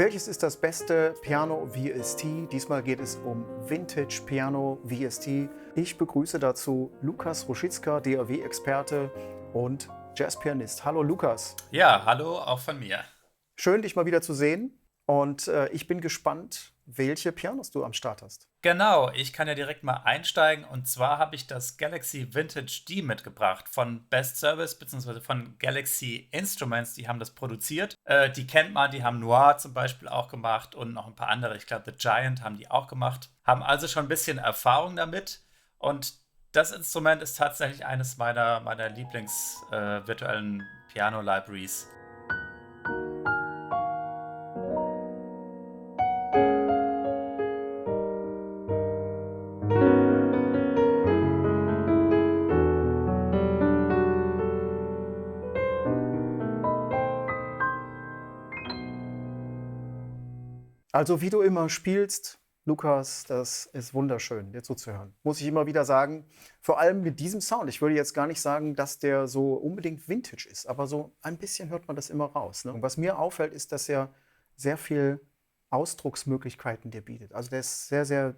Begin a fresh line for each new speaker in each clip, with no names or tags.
Welches ist das beste Piano VST? Diesmal geht es um Vintage Piano VST. Ich begrüße dazu Lukas Ruschitzka, DAW-Experte und Jazzpianist. Hallo Lukas.
Ja, hallo auch von mir.
Schön, dich mal wieder zu sehen. Und ich bin gespannt, welche Pianos du am Start hast.
Genau, ich kann ja direkt mal einsteigen. Und zwar habe ich das Galaxy Vintage D mitgebracht von Best Service bzw. von Galaxy Instruments. Die haben das produziert. Die kennt man, die haben Noir zum Beispiel auch gemacht und noch ein paar andere. Ich glaube, The Giant haben die auch gemacht. Haben also schon ein bisschen Erfahrung damit. Und das Instrument ist tatsächlich eines meiner Lieblings-virtuellen Piano-Libraries.
Also wie du immer spielst, Lukas, das ist wunderschön, dir zuzuhören. Muss ich immer wieder sagen, vor allem mit diesem Sound. Ich würde jetzt gar nicht sagen, dass der so unbedingt Vintage ist, aber so ein bisschen hört man das immer raus. Ne? Und was mir auffällt, ist, dass er sehr viel Ausdrucksmöglichkeiten dir bietet. Also der ist sehr, sehr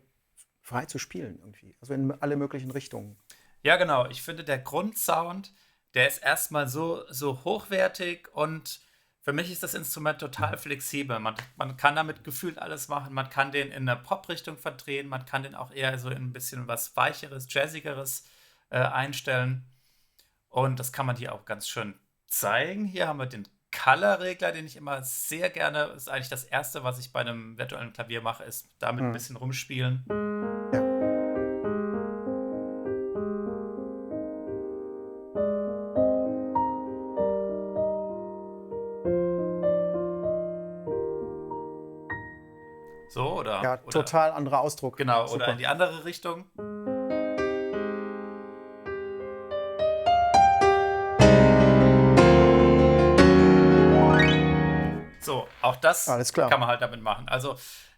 frei zu spielen irgendwie. Also in alle möglichen Richtungen.
Ja, genau. Ich finde, der Grundsound, der ist erstmal so hochwertig und für mich ist das Instrument total flexibel. Man kann damit gefühlt alles machen. Man kann den in eine Pop-Richtung verdrehen. Man kann den auch eher so in ein bisschen was Weicheres, Jazzigeres einstellen. Und das kann man hier auch ganz schön zeigen. Hier haben wir den Color-Regler, den ich immer sehr gerne, ist eigentlich das Erste, was ich bei einem virtuellen Klavier mache, ist damit ein
Mhm.
bisschen rumspielen.
Ja.
So,
Ja,
oder
total anderer Ausdruck.
genau, oder in
Super.
die andere Richtung. So, auch das
Alles klar.
kann man halt damit machen. Also,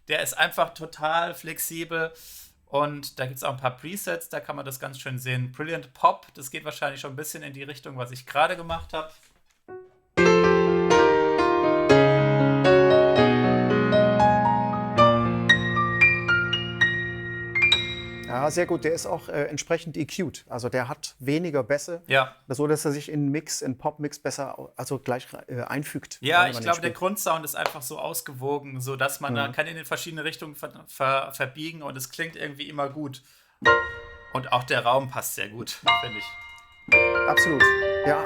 der ist einfach total flexibel und da gibt es auch ein paar Presets, da kann man das ganz schön sehen. Brilliant Pop, das geht wahrscheinlich schon ein bisschen in die Richtung, was ich gerade gemacht habe.
Ja, sehr gut. Der ist auch entsprechend EQ'd. Also der hat weniger Bässe,
Ja,
so dass er sich in Mix, in Pop-Mix besser, also gleich einfügt,
ja,
wenn
ich
man den
glaube, der
spielt.
Grundsound ist einfach so ausgewogen, so dass man da
Mhm.
kann in den verschiedenen Richtungen verbiegen und es klingt irgendwie immer gut. Und auch der Raum passt sehr gut, finde ich.
Absolut. Ja.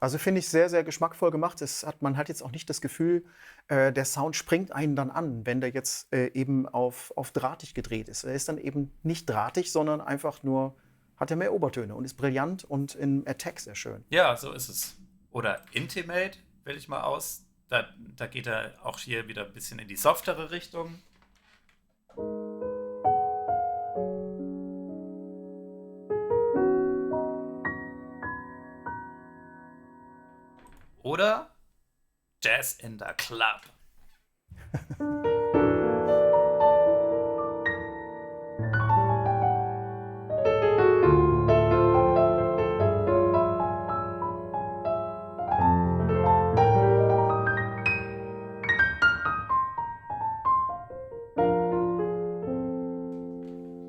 Also finde ich sehr, sehr geschmackvoll gemacht. Man hat jetzt auch nicht das Gefühl, der Sound springt einen dann an, wenn der jetzt eben auf drahtig gedreht ist. Er ist dann eben nicht drahtig, sondern einfach nur, hat er mehr Obertöne und ist brillant und im Attack sehr schön.
Ja, so ist es. Oder Intimate, wähle ich mal aus. Da geht er auch hier wieder ein bisschen in die softere Richtung. Oder Jazz in the Club.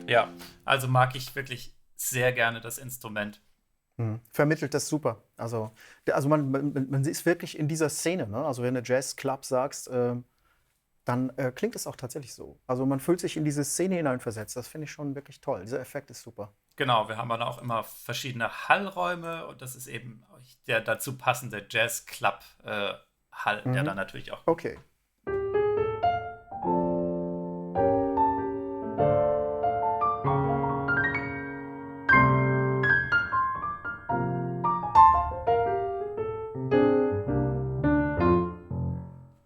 Ja, also mag ich wirklich sehr gerne das Instrument.
Mhm. Vermittelt das super. Also man ist wirklich in dieser Szene. Ne? Also wenn du Jazzclub sagst, dann klingt es auch tatsächlich so. Also man fühlt sich in diese Szene hineinversetzt. Das finde ich schon wirklich toll. Dieser Effekt ist super.
Genau, wir haben dann auch immer verschiedene Hallräume und das ist eben der dazu passende Jazz-Club-Hall, der dann
Mhm.
natürlich auch
Okay.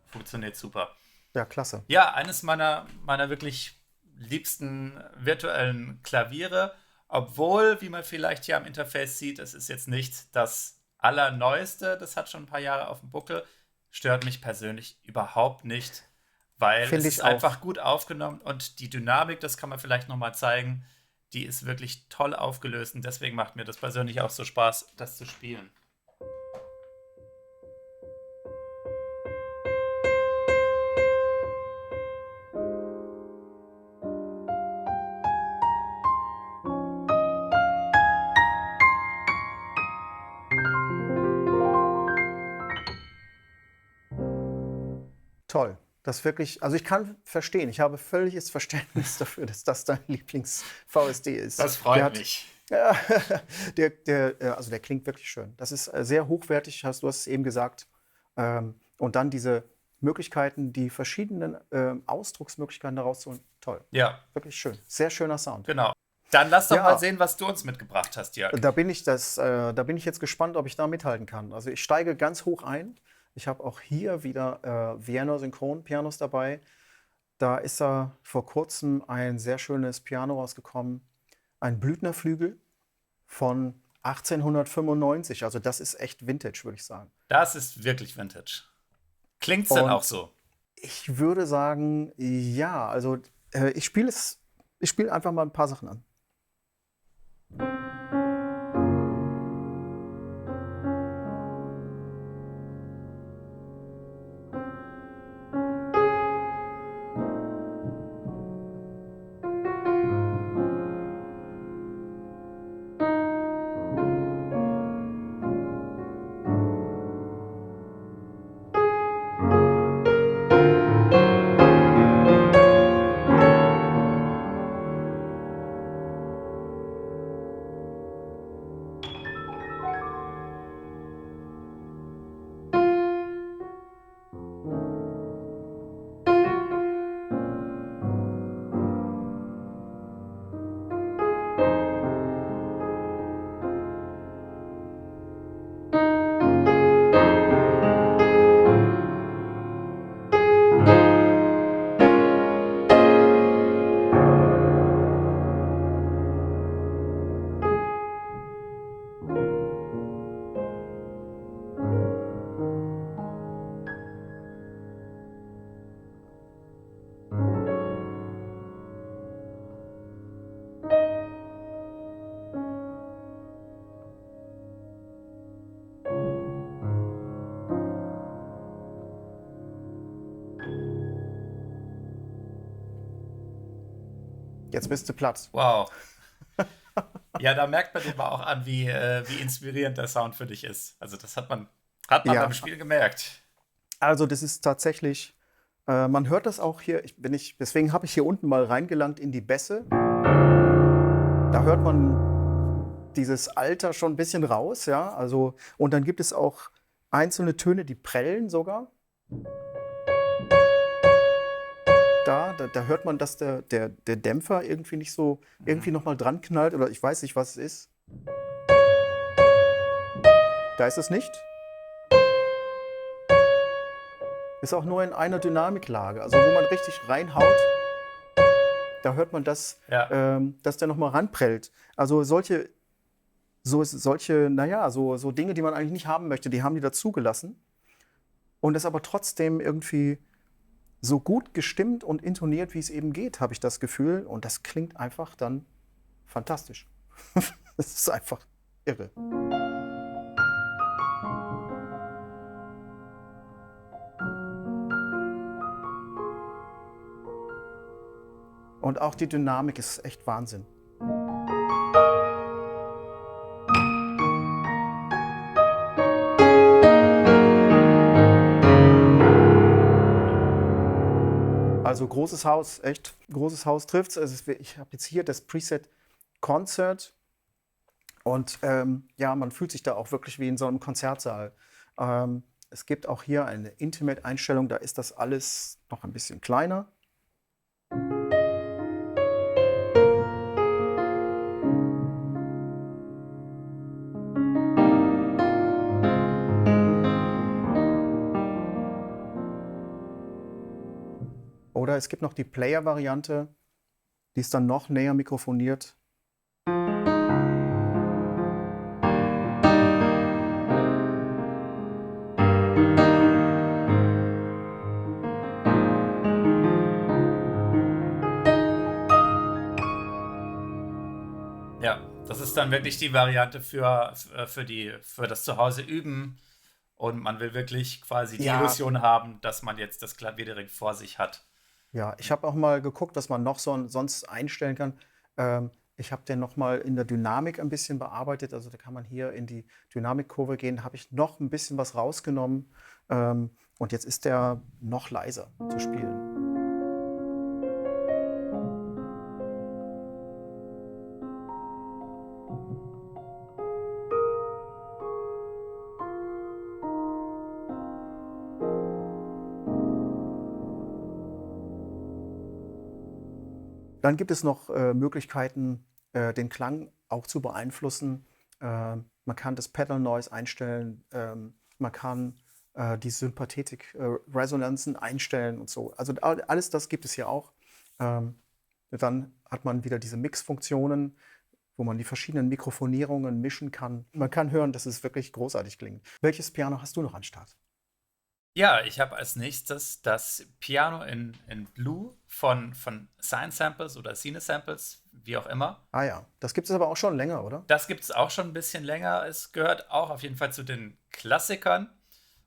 funktioniert super.
Ja, klasse.
Ja, eines meiner wirklich liebsten virtuellen Klaviere, obwohl, wie man vielleicht hier am Interface sieht, es ist jetzt nicht das allerneueste, das hat schon ein paar Jahre auf dem Buckel, stört mich persönlich überhaupt nicht, weil es
Finde
ist
ich auch.
einfach gut aufgenommen und die Dynamik, das kann man vielleicht nochmal zeigen, die ist wirklich toll aufgelöst und deswegen macht mir das persönlich auch so Spaß, das zu spielen.
Das wirklich, also ich kann verstehen, ich habe völliges Verständnis dafür, dass das dein Lieblings-VSD ist.
Das
Der
freut
hat,
mich.
ja, also der klingt wirklich schön. Das ist sehr hochwertig, du hast es eben gesagt. Und dann diese Möglichkeiten, die verschiedenen Ausdrucksmöglichkeiten daraus zu holen. Toll,
Ja,
wirklich schön. Sehr schöner Sound.
genau. Dann lass doch mal
Ja,
sehen, was du uns mitgebracht hast, Jörg.
da bin ich jetzt gespannt, ob ich da mithalten kann. Also ich steige ganz hoch ein. Ich habe auch hier wieder Vienna Synchron-Pianos dabei. Da ist vor kurzem ein sehr schönes Piano rausgekommen, ein Blüthnerflügel von 1895. Also das ist echt Vintage, würde ich sagen.
Das ist wirklich Vintage. Klingt's denn auch
Und
so?
ich würde sagen, ja, also ich spiele einfach mal ein paar Sachen an. Jetzt bist du platt.
Wow. Ja, da merkt man eben auch an, wie inspirierend der Sound für dich ist. Also das hat man beim
Ja,
Spiel gemerkt.
also das ist tatsächlich, man hört das auch hier, deswegen habe ich hier unten mal reingelangt in die Bässe. Da hört man dieses Alter schon ein bisschen raus, ja. Also, und dann gibt es auch einzelne Töne, die prellen sogar. Da hört man, dass der Dämpfer irgendwie nicht so, irgendwie nochmal dran knallt oder ich weiß nicht, was es ist. Da ist es nicht. Ist auch nur in einer Dynamiklage, also wo man richtig reinhaut, da hört man,
Ja,
dass der nochmal ranprellt. Also naja, so Dinge, die man eigentlich nicht haben möchte, die haben die dazugelassen. Und ist aber trotzdem irgendwie so gut gestimmt und intoniert, wie es eben geht, habe ich das Gefühl. Und das klingt einfach dann fantastisch. Das ist einfach irre. Und auch die Dynamik ist echt Wahnsinn. Also großes Haus, echt großes Haus trifft's. Ich habe jetzt hier das Preset Concert und ja, man fühlt sich da auch wirklich wie in so einem Konzertsaal. Es gibt auch hier eine Intimate-Einstellung, da ist das alles noch ein bisschen kleiner. Oder es gibt noch die Player-Variante, die ist dann noch näher mikrofoniert.
ja. Das ist dann wirklich die Variante für das Zuhause üben. Und man will wirklich quasi die
Ja,
Illusion haben, dass man jetzt das Klavier direkt vor sich hat.
ja, ich habe auch mal geguckt, was man noch sonst einstellen kann. Ich habe den noch mal in der Dynamik ein bisschen bearbeitet. Also da kann man hier in die Dynamikkurve gehen. Da habe ich noch ein bisschen was rausgenommen. Und jetzt ist der noch leiser zu spielen. Dann gibt es noch Möglichkeiten, den Klang auch zu beeinflussen. Man kann das Pedal Noise einstellen, man kann die Sympathetik-Resonanzen einstellen und so. Also alles das gibt es hier auch. Dann hat man wieder diese Mix-Funktionen, wo man die verschiedenen Mikrofonierungen mischen kann. Man kann hören, dass es wirklich großartig klingt. Welches Piano hast du noch an Start?
Ja, ich habe als nächstes das Piano in Blue von Sine Samples oder Cine Samples, wie auch immer.
Ah ja, das gibt es aber auch schon länger, oder?
Das gibt es auch schon ein bisschen länger. Es gehört auch auf jeden Fall zu den Klassikern.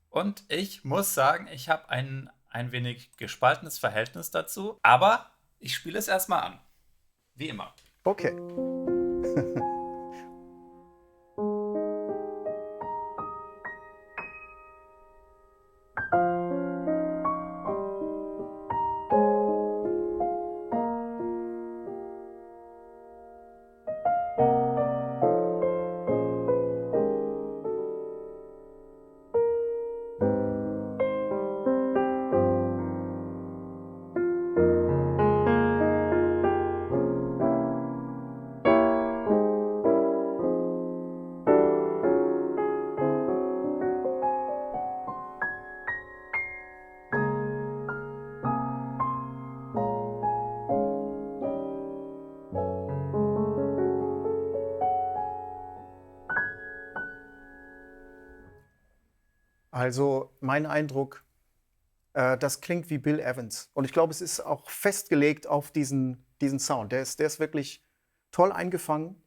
Und ich muss sagen, ich habe ein wenig gespaltenes Verhältnis dazu. Aber ich spiele es erstmal an. Wie immer.
Okay. Also mein Eindruck, das klingt wie Bill Evans. Und ich glaube, es ist auch festgelegt auf diesen Sound. Der ist wirklich toll eingefangen.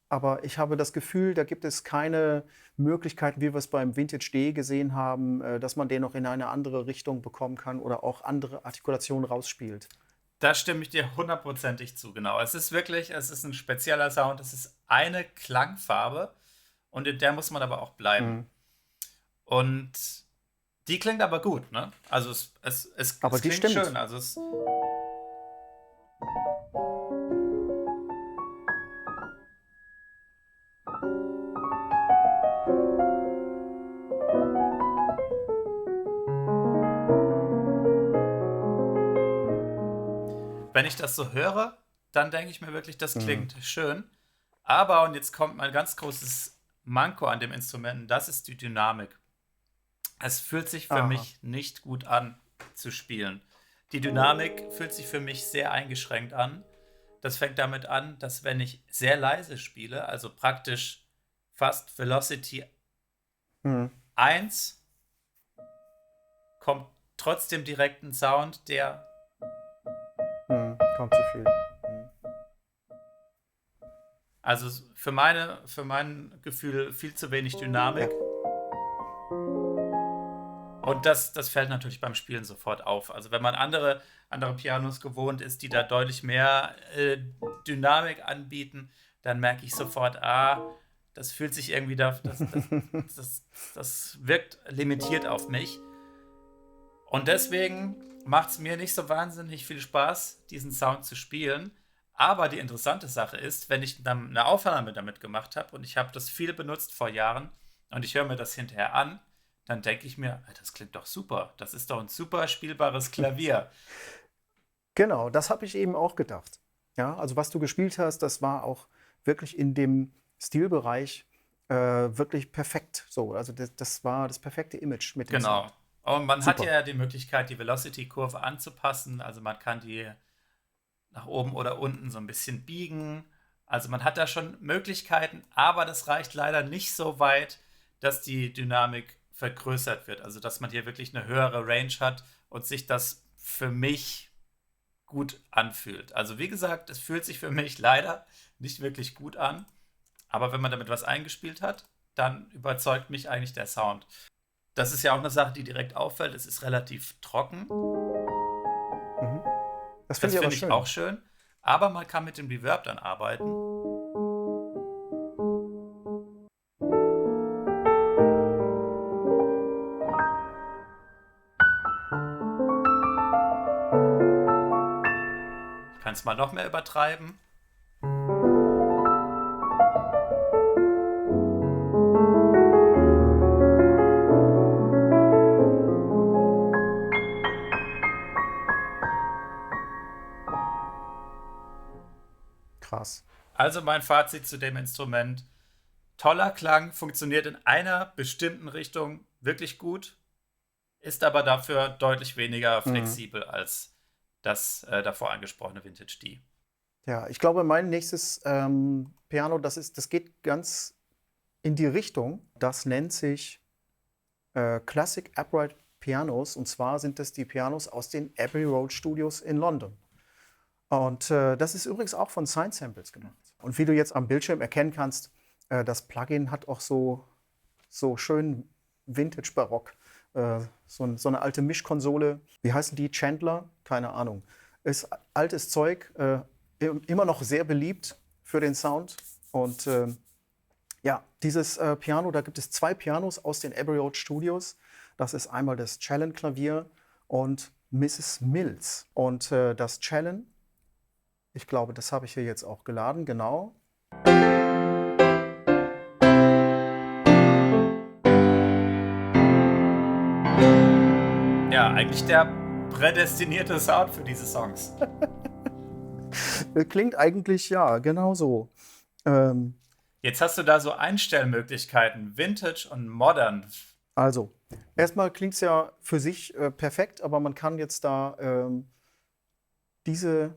Aber ich habe das Gefühl, da gibt es keine Möglichkeiten, wie wir es beim Vintage D gesehen haben, dass man den noch in eine andere Richtung bekommen kann oder auch andere Artikulationen rausspielt.
Da stimme ich dir hundertprozentig zu, genau. Es ist ein spezieller Sound, es ist eine Klangfarbe und in der muss man aber auch bleiben.
Mhm.
Und die klingt aber gut, ne? Also
Aber
es
die
klingt
stimmt.
schön. Also es, wenn ich das so höre, dann denke ich mir wirklich, das
Mhm.
klingt schön. Aber, und jetzt kommt mein ganz großes Manko an dem Instrument, das ist die Dynamik. Es fühlt sich für
Aha.
mich nicht gut an zu spielen. Die Dynamik fühlt sich für mich sehr eingeschränkt an. Das fängt damit an, dass wenn ich sehr leise spiele, also praktisch fast Velocity
Mhm.
1, kommt trotzdem direkt ein Sound, der,
Mhm. Kaum zu viel. Mhm.
also für mein Gefühl viel zu wenig
Ja.
Dynamik. Und das fällt natürlich beim Spielen sofort auf. Also wenn man andere Pianos gewohnt ist, die da deutlich mehr Dynamik anbieten, dann merke ich sofort, das fühlt sich irgendwie das wirkt limitiert auf mich. Und deswegen macht es mir nicht so wahnsinnig viel Spaß, diesen Sound zu spielen. Aber die interessante Sache ist, wenn ich dann eine Aufnahme damit gemacht habe und ich habe das viel benutzt vor Jahren und ich höre mir das hinterher an, dann denke ich mir, das klingt doch super. Das ist doch ein super spielbares Klavier.
Genau, das habe ich eben auch gedacht. Ja, also was du gespielt hast, das war auch wirklich in dem Stilbereich wirklich perfekt. So, also das war das perfekte Image mit dem
Genau.
Sound.
Und man hat
Super.
ja die Möglichkeit, die Velocity-Kurve anzupassen. Also man kann die nach oben oder unten so ein bisschen biegen. Also man hat da schon Möglichkeiten, aber das reicht leider nicht so weit, dass die Dynamik vergrößert wird. Also dass man hier wirklich eine höhere Range hat und sich das für mich gut anfühlt. Also wie gesagt, es fühlt sich für mich leider nicht wirklich gut an, aber wenn man damit was eingespielt hat, dann überzeugt mich eigentlich der Sound. Das ist ja auch eine Sache, die direkt auffällt. Es ist relativ trocken.
Mhm. Das finde
Das
ich aber
finde ich auch
schön.
schön. Aber man kann mit dem Reverb dann arbeiten. Kannst mal noch mehr übertreiben.
Krass.
Also mein Fazit zu dem Instrument. Toller Klang, funktioniert in einer bestimmten Richtung wirklich gut, ist aber dafür deutlich weniger flexibel als das davor angesprochene Vintage D.
Ja, ich glaube, mein nächstes Piano, das geht ganz in die Richtung. Das nennt sich Classic Upright Pianos. Und zwar sind das die Pianos aus den Abbey Road Studios in London. Und das ist übrigens auch von Sine Samples gemacht. Und wie du jetzt am Bildschirm erkennen kannst, das Plugin hat auch so schön Vintage-Barock. So eine alte Mischkonsole. Wie heißen die? Chandler? Keine Ahnung. Ist altes Zeug, immer noch sehr beliebt für den Sound. Und ja, dieses Piano, da gibt es 2 Pianos aus den Abbey Road Studios. Das ist einmal das Challen-Klavier und Mrs. Mills. Und das Challen, ich glaube, das habe ich hier jetzt auch geladen, genau.
Ja, eigentlich der prädestinierte Sound für diese Songs.
Klingt eigentlich, ja, genau so.
Jetzt hast du da so Einstellmöglichkeiten, Vintage und Modern.
Also, erstmal klingt es ja für sich perfekt, aber man kann jetzt da diese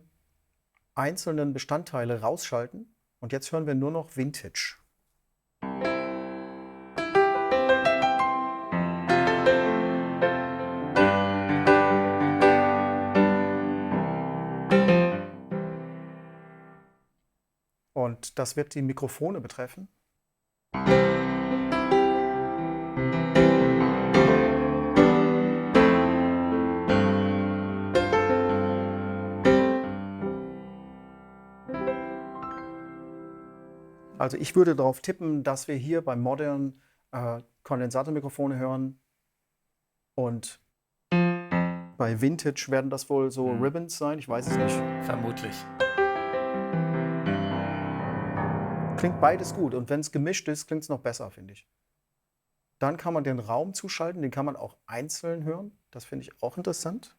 einzelnen Bestandteile rausschalten. Und jetzt hören wir nur noch Vintage. Und das wird die Mikrofone betreffen. Also ich würde darauf tippen, dass wir hier beim Modern Kondensatormikrofone hören. Und bei Vintage werden das wohl so Ribbons sein, ich weiß es nicht.
Vermutlich.
Klingt beides gut. Und wenn es gemischt ist, klingt es noch besser, finde ich. Dann kann man den Raum zuschalten, den kann man auch einzeln hören. Das finde ich auch interessant.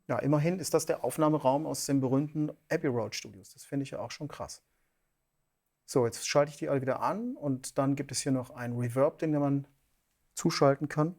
Ja, immerhin ist das der Aufnahmeraum aus den berühmten Abbey Road Studios. Das finde ich ja auch schon krass. So, jetzt schalte ich die alle wieder an und dann gibt es hier noch einen Reverb, den man zuschalten kann.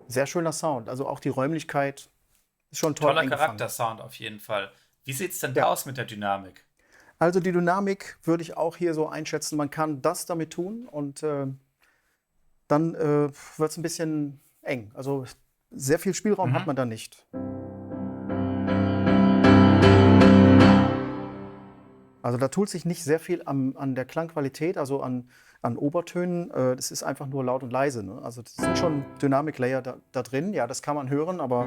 Sehr schöner Sound. Also auch die Räumlichkeit ist schon toll
Toller
eingefangen.
Charaktersound auf jeden Fall. Wie sieht es denn
Ja.
da aus mit der Dynamik?
Also die Dynamik würde ich auch hier so einschätzen. Man kann das damit tun und dann wird es ein bisschen eng. Also sehr viel Spielraum hat man da nicht. Also da tut sich nicht sehr viel an der Klangqualität, also an Obertönen. Das ist einfach nur laut und leise. Ne? Also das sind schon Dynamik-Layer da drin. Ja, das kann man hören, aber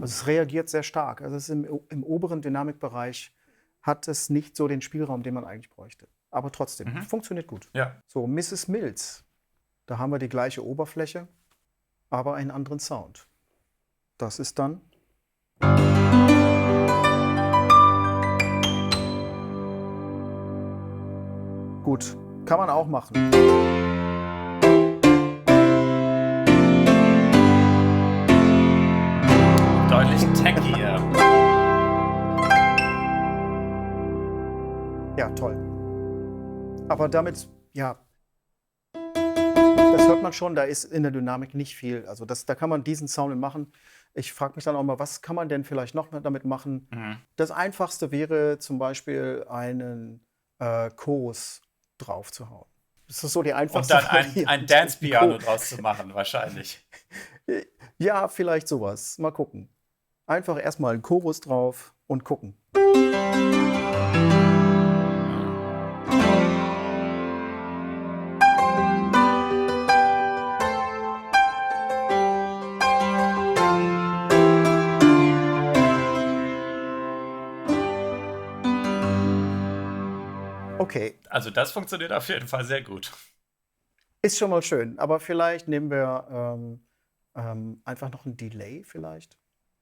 es reagiert sehr stark. Also es ist im oberen Dynamikbereich hat es nicht so den Spielraum, den man eigentlich bräuchte. Aber trotzdem, funktioniert gut.
Ja.
So, Mrs. Mills. Da haben wir die gleiche Oberfläche, aber einen anderen Sound. Das ist dann Gut, kann man auch machen.
Deutlich tackier.
Ja, toll. Aber damit, ja, das hört man schon, da ist in der Dynamik nicht viel. Also da kann man diesen Sound mit machen. Ich frage mich dann auch mal, was kann man denn vielleicht noch damit machen? Das Einfachste wäre zum Beispiel einen Chorus drauf zu hauen. Das ist so die
Und
einfachste
dann
Variante.
ein Dance-Piano draus zu machen, wahrscheinlich.
Ja, vielleicht sowas. Mal gucken. Einfach erstmal einen Chorus drauf und gucken. Okay,
Also das funktioniert auf jeden Fall sehr gut.
ist schon mal schön. Aber vielleicht nehmen wir einfach noch ein Delay vielleicht.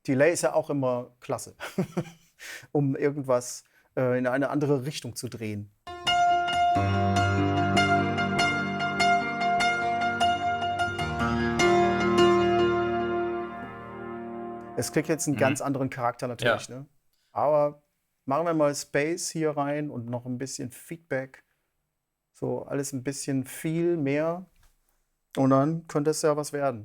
Delay ist ja auch immer klasse, um irgendwas in eine andere Richtung zu drehen. Es kriegt jetzt einen ganz anderen Charakter natürlich, ne? Aber machen wir mal Space hier rein und noch ein bisschen Feedback. So alles ein bisschen viel mehr. Und dann könnte es ja was werden.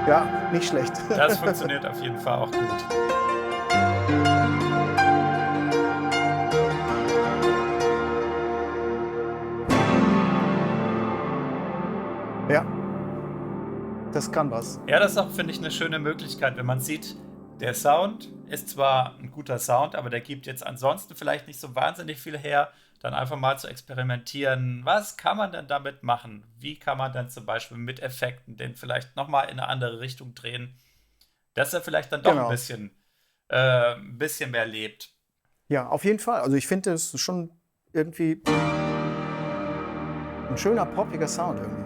Ja, nicht schlecht.
Das funktioniert auf jeden Fall auch gut.
Ja, das kann was.
Ja, das ist auch, finde ich, eine schöne Möglichkeit, wenn man sieht, der Sound ist zwar ein guter Sound, aber der gibt jetzt ansonsten vielleicht nicht so wahnsinnig viel her, dann einfach mal zu experimentieren. Was kann man denn damit machen? Wie kann man dann zum Beispiel mit Effekten den vielleicht nochmal in eine andere Richtung drehen, dass er vielleicht dann doch
Genau.
ein bisschen mehr lebt.
Ja, auf jeden Fall. Also ich finde, es ist schon irgendwie ein schöner, poppiger Sound irgendwie.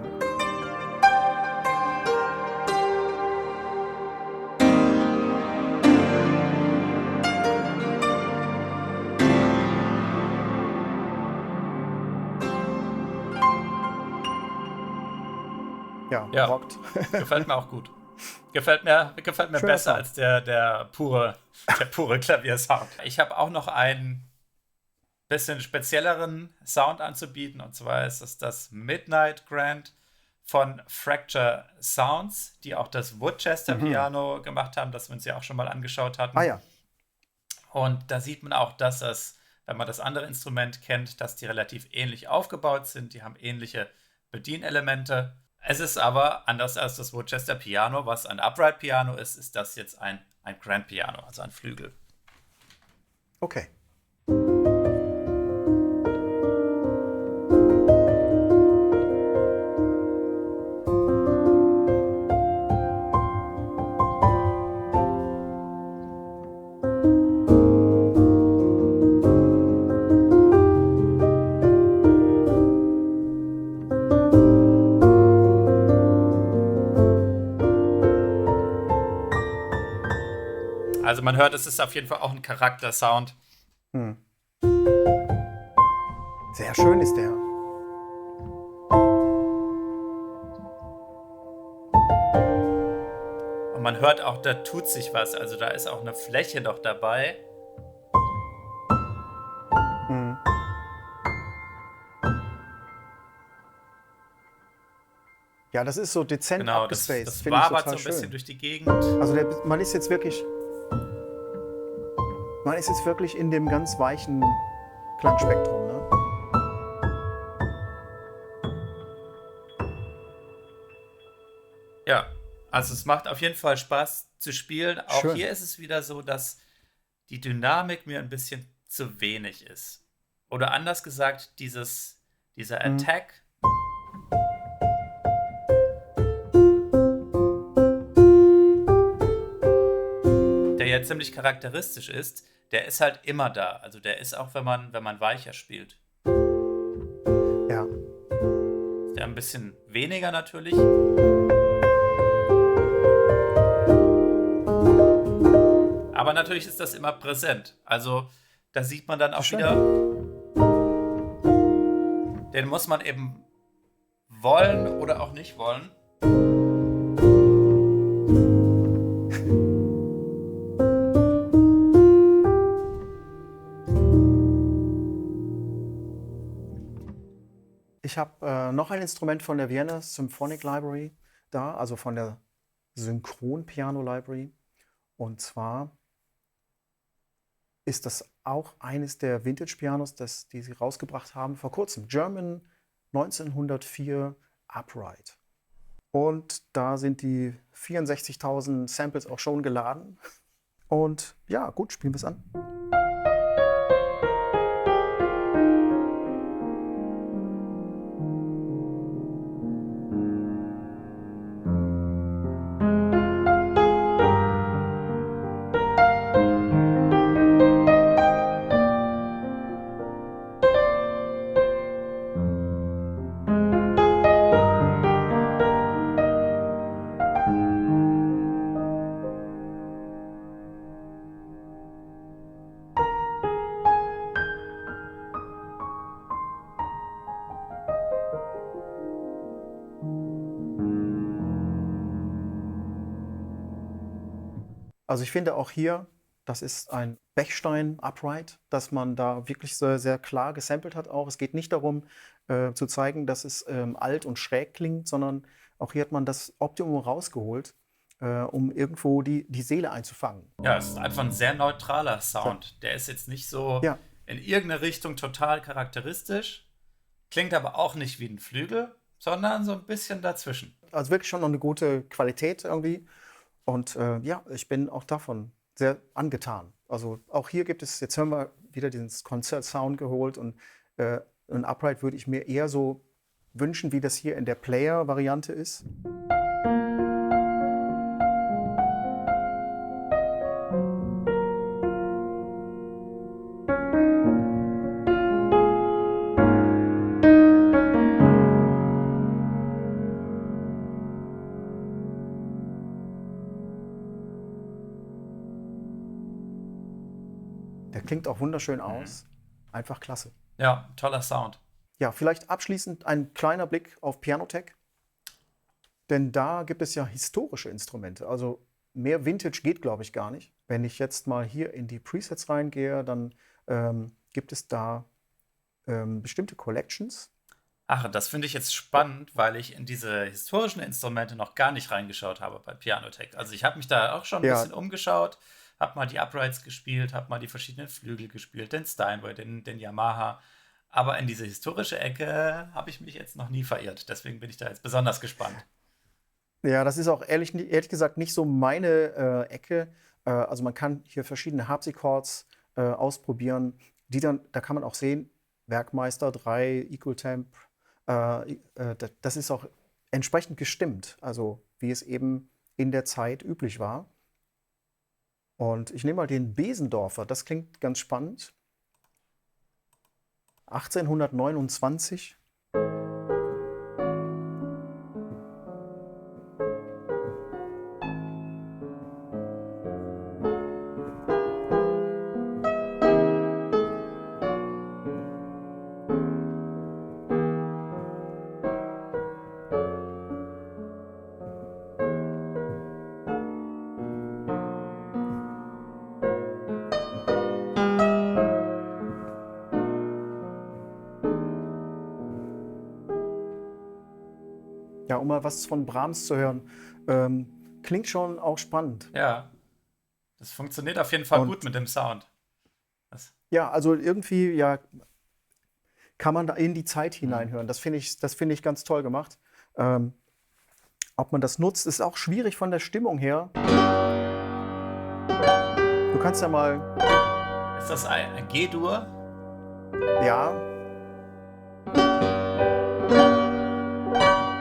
Ja,
Ja.
rockt.
Gefällt mir auch gut. Gefällt mir
Schöner
besser
Sound.
als der pure Klaviersound. Ich habe auch noch einen bisschen spezielleren Sound anzubieten, und zwar ist es das Midnight Grand von Fracture Sounds, die auch das Woodchester Piano gemacht haben, das wir uns ja auch schon mal angeschaut hatten.
Ah ja,
Und da sieht man auch, dass es, wenn man das andere Instrument kennt, dass die relativ ähnlich aufgebaut sind. Die haben ähnliche Bedienelemente. Es ist aber, anders als das Woodchester Piano, was ein Upright Piano ist, ist das jetzt ein Grand Piano, also ein Flügel.
okay.
Also man hört, es ist auf jeden Fall auch ein Charaktersound.
Sehr schön ist der.
Und man hört auch, da tut sich was. Also da ist auch eine Fläche noch dabei.
Ja, das ist so dezent
Genau, das
abgespaced. Finde ich
wabert so
total
ein bisschen
schön.
durch die Gegend.
Also man ist jetzt wirklich in dem ganz weichen Klangspektrum, ne?
Ja, also es macht auf jeden Fall Spaß zu spielen. Auch
Schön.
hier ist es wieder so, dass die Dynamik mir ein bisschen zu wenig ist. Oder anders gesagt, dieser Attack. Der ja ziemlich charakteristisch ist, der ist halt immer da. Also der ist auch, wenn man weicher spielt.
Ja.
Der ein bisschen weniger natürlich. Aber natürlich ist das immer präsent. Also da sieht man dann auch
Schön.
wieder, den muss man eben wollen oder auch nicht wollen.
Ich habe noch ein Instrument von der Vienna Symphonic Library da, also von der Synchron-Piano Library. Und zwar ist das auch eines der Vintage-Pianos, die sie rausgebracht haben vor kurzem. German 1904 Upright. Und da sind die 64.000 Samples auch schon geladen. Und ja, gut, spielen wir es an. Also ich finde auch hier, das ist ein Bechstein-Upright, dass man da wirklich sehr, sehr klar gesampelt hat auch. Es geht nicht darum, zu zeigen, dass es alt und schräg klingt, sondern auch hier hat man das Optimum rausgeholt, um irgendwo die Seele einzufangen.
Ja, es ist einfach ein sehr neutraler Sound. Der ist jetzt nicht so
Ja,
in irgendeine Richtung total charakteristisch, klingt aber auch nicht wie ein Flügel, sondern so ein bisschen dazwischen.
also wirklich schon noch eine gute Qualität irgendwie. Und ja, ich bin auch davon sehr angetan. Also auch hier gibt es, jetzt hören wir wieder diesen Konzert-Sound geholt und ein Upright würde ich mir eher so wünschen, wie das hier in der Player-Variante ist. Der klingt auch wunderschön aus. Einfach klasse.
Ja, toller Sound.
Ja, vielleicht abschließend ein kleiner Blick auf Pianotech. Denn da gibt es ja historische Instrumente. Also mehr Vintage geht, glaube ich, gar nicht. Wenn ich jetzt mal hier in die Presets reingehe, dann gibt es da bestimmte Collections.
Ach, das finde ich jetzt spannend, weil ich in diese historischen Instrumente noch gar nicht reingeschaut habe bei Pianotech. Also ich habe mich da auch schon ein
Ja,
bisschen umgeschaut, habe mal die Uprights gespielt, habe mal die verschiedenen Flügel gespielt, den Steinway, den Yamaha. Aber in diese historische Ecke habe ich mich jetzt noch nie verirrt. Deswegen bin ich da jetzt besonders gespannt.
ja, das ist auch ehrlich gesagt nicht so meine Ecke. Also man kann hier verschiedene Harpsichords ausprobieren, da kann man auch sehen, Werkmeister 3, Equal Temp, das ist auch entsprechend gestimmt, also wie es eben in der Zeit üblich war. Und ich nehme mal den Besendorfer, das klingt ganz spannend. 1829. Ja, um mal was von Brahms zu hören, klingt schon auch spannend.
Ja, das funktioniert auf jeden Fall gut
Und
mit dem Sound. Das,
ja, also irgendwie, ja, kann man da in die Zeit
hm.
hineinhören. Das finde ich ganz toll gemacht. Ähm, ob man das nutzt, ist auch schwierig von der Stimmung her. Du kannst ja mal,
Ist das ein G-Dur?
ja,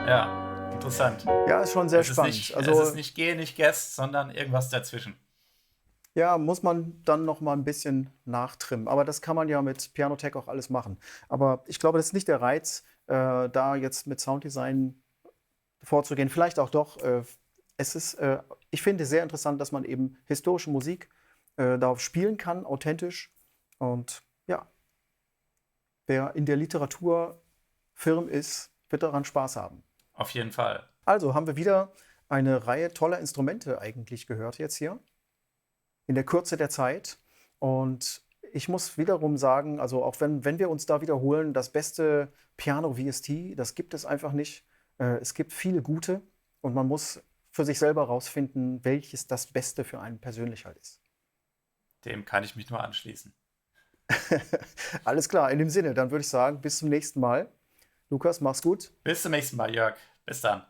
Ja, interessant.
ja, ist schon sehr spannend.
Es ist
Also
nicht G, nicht Guess, sondern irgendwas dazwischen.
ja, muss man dann noch mal ein bisschen nachtrimmen. Aber das kann man ja mit Pianotech auch alles machen. Aber ich glaube, das ist nicht der Reiz, da jetzt mit Sounddesign vorzugehen. Vielleicht auch doch. Ich finde sehr interessant, dass man eben historische Musik darauf spielen kann, authentisch. Und ja, wer in der Literatur firm ist, wird daran Spaß haben.
Auf jeden Fall.
Also haben wir wieder eine Reihe toller Instrumente eigentlich gehört jetzt hier in der Kürze der Zeit. Und ich muss wiederum sagen, also auch wenn wir uns da wiederholen, das beste Piano VST, das gibt es einfach nicht. Es gibt viele gute und man muss für sich selber rausfinden, welches das Beste für einen persönlich halt ist.
Dem kann ich mich nur anschließen.
Alles klar, in dem Sinne, dann würde ich sagen, bis zum nächsten Mal. Lukas, mach's gut.
Bis zum nächsten Mal, Jörg. Bis dann.